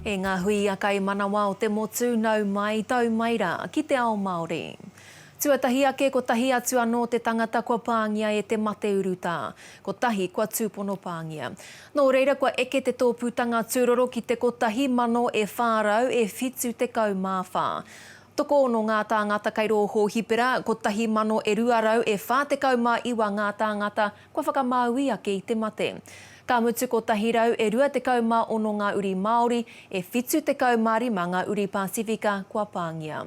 E ngā hui a kai manawa o te motu nau mai tau mai rā ki te Ao Māori. Tuatahi ake ko tahi atu anō te tangata kua pāngia e te mate uruta. Ko tahi kua tūpono pāngia. Nō reira kua eke te tōpūtanga tūroro ki te kotahi mano e whārau e whitu te kaumāwha. Toko ono ngā tāngata kai roho hipera, ko tahi mano e ruarau e whā te kaumā iwa ngā tāngata kua whakamāui ake i te mate. Ka mutu ko tahi rau e rua te kaumā ono ngā uri Māori e whitu te kaumārima ngā uri Pasifika kua pāngia.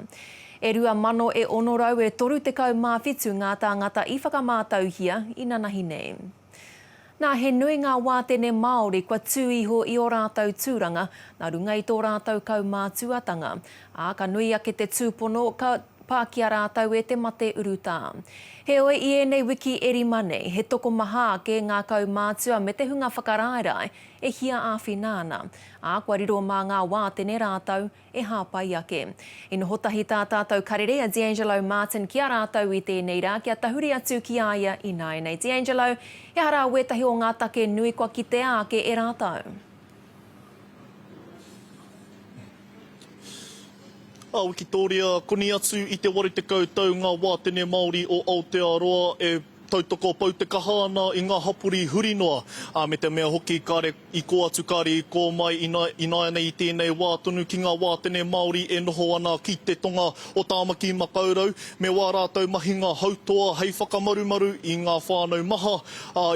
E rua mano e ono rau e toru te kaumā whitu ngā tāngata i whakamātauhia i nanahi nei. Nā he nui ngā wātene Māori kua tūiho i o rātau tūranga, nā runga i tō rātau kaumātuatanga. Ka nui ake te tūpono ka pākia rātau e te mate uruta. He oe i enei wiki eri manei, he toko maha ake ngā kaumātua me te hunga whakarairai e hia āwhinana. Kua riro mā ngā wātene rātau e hāpai ake. I noho tahi tā tātou karere a D'Angelo Martin kia rātau i tēnei rā, kia tahuri atu ki aia i nai nei. D'Angelo, he hara wetahi o ngā take nui kua ki te ake e rātau. Wikitoria, koni atu i te wari te koutou ngā wātene Māori o Aotearoa e tautoko pau te kahana i ngā hapuri hurinoa. Me te mea hoki kare i ko atu kare i ko mai i nai i tēnei wā tonu ki ngā wātene Māori e noho ana ki te tonga o Tāmaki Makaurau. Me wā rātou mahi ngā hautoa hei whakamarumaru i ngā whānau maha,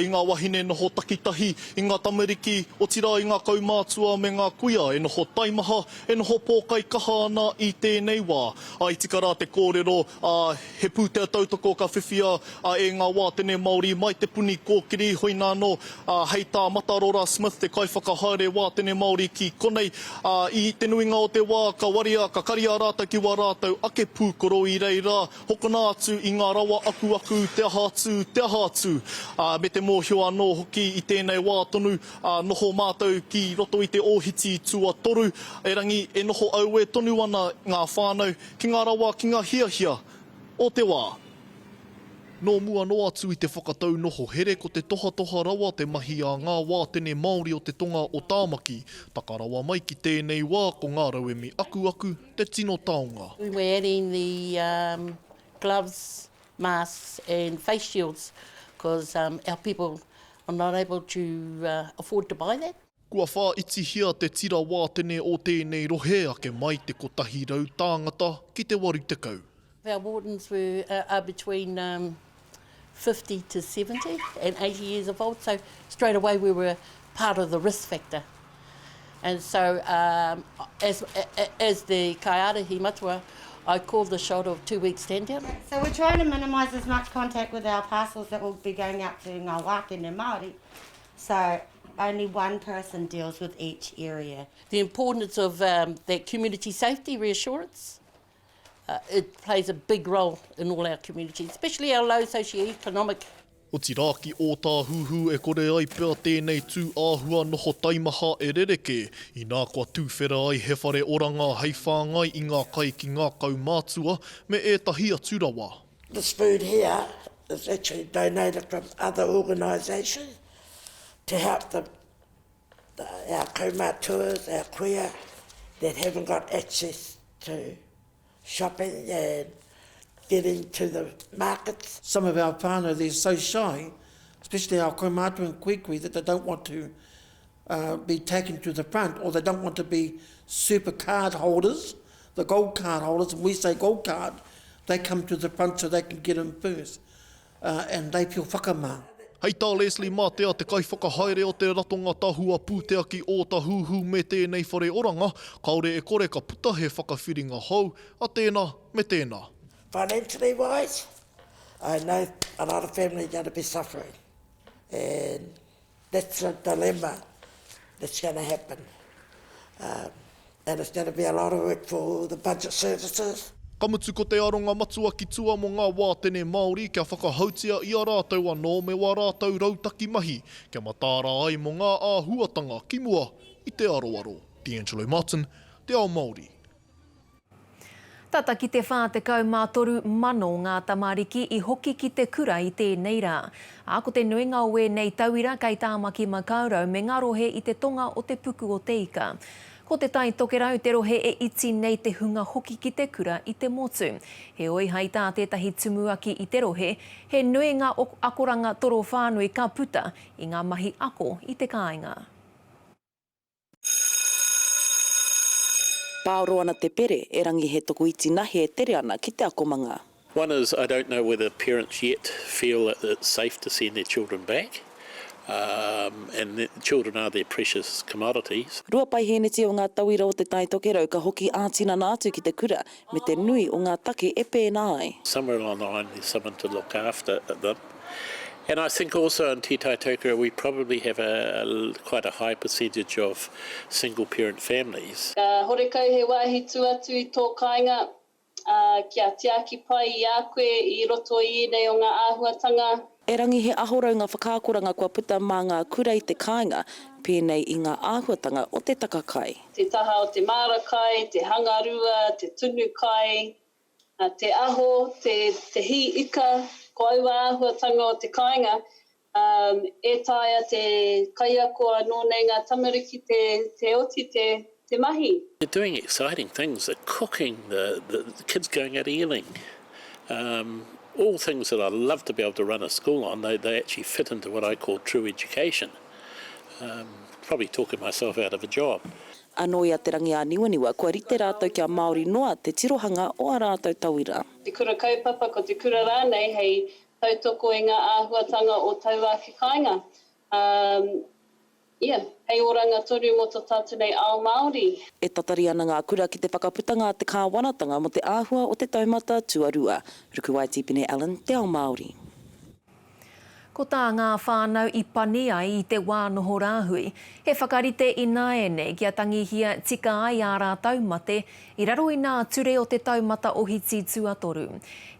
i ngā wahine noho takitahi, i ngā tamariki, o tira i ngā kaumātua me ngā kuia, e noho taimaha, e noho pōkai kaha ana i tēnei wā. I tika rā te kōrero, he pūtea tautoko ka whiwhia e ngā wātene Māori mai te puni kōkiri hoina anō hei tā Matarora Smith te kaiwhakahaere wātene Māori ki konei. I te nuinga o te wā ka waria, ka karia rātau ki wā rātau ake pūkoro i reira, hokona atu i ngā rawa aku te aha atu. Me te mōhio anō hoki i tēnei wā tonu, noho mātou ki roto i te ohiti tua toru, e rangi e noho au e tonu ana ngā whānau ki ngā rawa ki ngā hiahia o te wā. Nō mua no atu i te whakatau noho here ko te toha rawa te mahi a ngā wātene Māori o te tonga o Tāmaki. Takarawa mai ki tēnei wā ko ngā rauemi aku te tino taonga. We're adding the gloves, masks and face shields because our people are not able to afford to buy that. Kua whā itihia te tira wātene o tēnei rohe ake mai te kotahi rau tāngata ki te waru tekau. Our wardens are between 50 to 70 and 80 years of old, so straight away we were part of the risk factor. And so as the kaiarahi matua, I called the shot of 2 weeks stand down. So we're trying to minimise as much contact with our parcels that will be going out to ngā wātene Māori. So only one person deals with each area. The importance of that community safety reassurance. It plays a big role in all our communities, especially our low socio-economic. O tiraki o tā huhu e kore ai pia tēnei tū āhua noho taimaha e rereke, i nā kua tūwhera ai he whare oranga hei whāngai i ngā kai ki ngā kaumātua me ētahi atu rawa. This food here is actually donated from other organisations to help our kaumātuas, our kuia that haven't got access to shopping and getting to the markets. Some of our whānau, they're so shy, especially our kaumātua and kuikui, that they don't want to be taken to the front, or they don't want to be super card holders, the gold card holders. And we say gold card, they come to the front so they can get them first, and they feel whakamā. Hei tā Leslie Mātea te kaiwhakahaere o te ratonga tahua pūtea ki o tahuhu me tēnei whare oranga, kaore e kore ka puta he whakawhiringa hou, a tēnā me tēnā. Financially wise, I know a lot of families are going to be suffering, and that's a dilemma that's going to happen. And it's going to be a lot of work for the budget services. Kamutu ko te aronga matua ki tua mo ngā wātene Māori kia whakahautia i a rātou anō me wā rātou rautaki mahi, kia matāra ai mo ngā āhuatanga ki mua i te aroaro. D'Angelo Martin, te Ao Māori. Tata ki te whā te kaumātoru mano ngā tamariki i hoki ki te kura i tēnei rā. Ko te nuinga o e nei tauira kai Tāmaki Makaurau me ngā rohe i te tonga o te puku o te ika. Ko te tai tokerau te rohe e iti nei te hunga hoki ki te kura i te motu. He oi hai tā tētahi tumuaki i te rohe, he nui ngā akoranga toro whānui ka puta i ngā mahi ako i te kāinga. Pāoro ana te pere, e rangi he toko iti nahi e tere ana ki te akomanga. One is, I don't know whether parents yet feel that it's safe to send their children back. And the children are their precious commodities. Rua pai heneti o ngā tauira o te tai tokerau ka hoki ātina nātu ki te kura, me te nui o ngā take e pēnā ai. Somewhere along the line there's someone to look after them. And I think also in Te Tai Tokera we probably have quite a high percentage of single parent families. Ka horekau he wāhi tuatu i tō kāinga, kia te aki pai i a koe i roto i nei o ngā āhuatanga. E rangi he ahorau ngā whakākoranga kua puta mā ngā kura i te kāinga, pēnei i ngā āhuatanga o te takakai. Te taha o te mārakai, te hangarua, te tunu kai, te aho, te hi ika, ko aua āhuatanga o te kāinga, e taia te kaiakoa nō nei ngā tamariki te oti te mahi. They're doing exciting things, they're cooking, the kids going out eeling. All things that I love to be able to run a school on, they actually fit into what I call true education. Probably talking myself out of a job. Anō ia te rangi a niwaniwa, kua rite rātou kia Māori noa te tirohanga o a rātou tauira. Te kura kaupapa ko te kura rānei hei tautoko i ngā āhuatanga o tauaki kāinga. Hei oranga toru mo tō tātou nei Ao Māori. E tatari ana ngā kura ki te whakaputanga te kāwanatanga mo te āhua o te taumata tuarua. Ruku wai tipine Alan, te Ao Māori. Ko tā ngā whānau i pani ai i te wānoho rāhui, he whakarite i nāene kia tangihia tika ai ā rā taumate i raro i nā ture o te taumata ohiti tuatoru.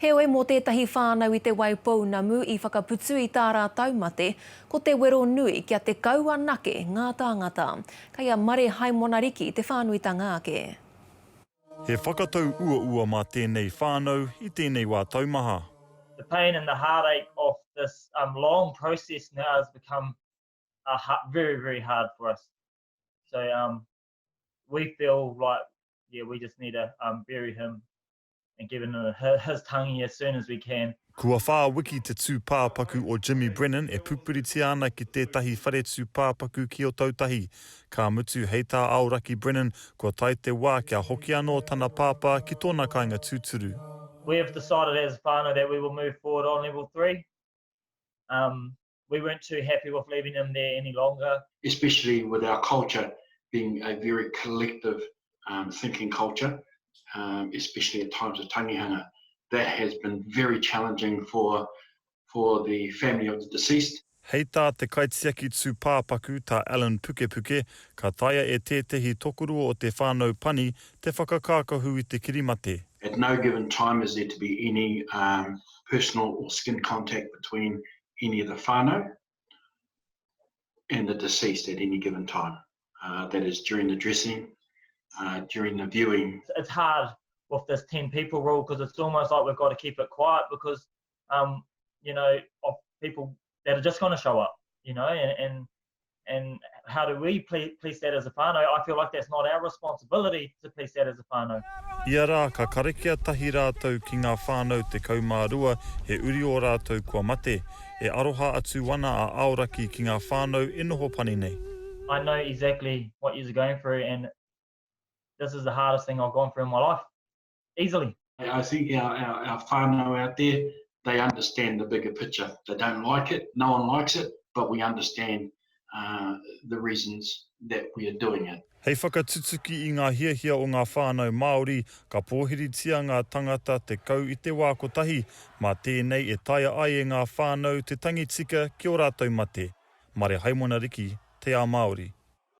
He oe mō tētahi whānau i te waipounamu i whakaputu i tā rā taumate, ko te wero nui kia te kauanake ngā tāngata. Kaia mare haimonariki te whānuitanga ake. He whakatau ua mā tēnei whānau i tēnei wā taumaha. The pain and the heartache of this long process now has become very, very hard for us. So we feel like, we just need to bury him and give him his tangi as soon as we can. Kua whāwiki te tūpāpaku o Jimmy Brennan e pupuriti ana ki tētahi whare tūpāpaku ki o tautahi. Ka mutu hei tā auraki Brennan kua tai te wā kia hoki anō tana pāpā ki tōna kāinga tūturu. We have decided as whānau that we will move forward on level 3. We weren't too happy with leaving him there any longer. Especially with our culture being a very collective thinking culture, especially at times of tangihanga. That has been very challenging for the family of the deceased. Hei tā te kaitiaki tūpāpaku tā Alan Pukepuke, ka taia e tētehi tokorua o te whānau pani te whakakākahu i te kirimate. At no given time is there to be any personal or skin contact between any of the whānau and the deceased at any given time. That is during the dressing, during the viewing. It's hard with this 10 people rule because it's almost like we've got to keep it quiet because, of people that are just going to show up, and how do we police that as a whānau? I feel like that's not our responsibility to police that as a whānau. Ia rā, ka karekia tahi rātou ki ngā whānau te kaumārua, he uri o rātou kua mate, e aroha atu wana a aoraki ki ngā whānau e noho pani nei. I know exactly what you're going through, and this is the hardest thing I've gone through in my life, easily. I think our whānau out there, they understand the bigger picture. They don't like it, no one likes it, but we understand the reasons that we are doing it. Hei whakatutuki i ngā hiahia o ngā whānau Māori, ka pōhiritia ngā tangata te kau i te wā kotahi, mā tēnei e taia ai e ngā whānau te tangi tika ki o rātou mate. Mare Haimonariki, te Ao Māori.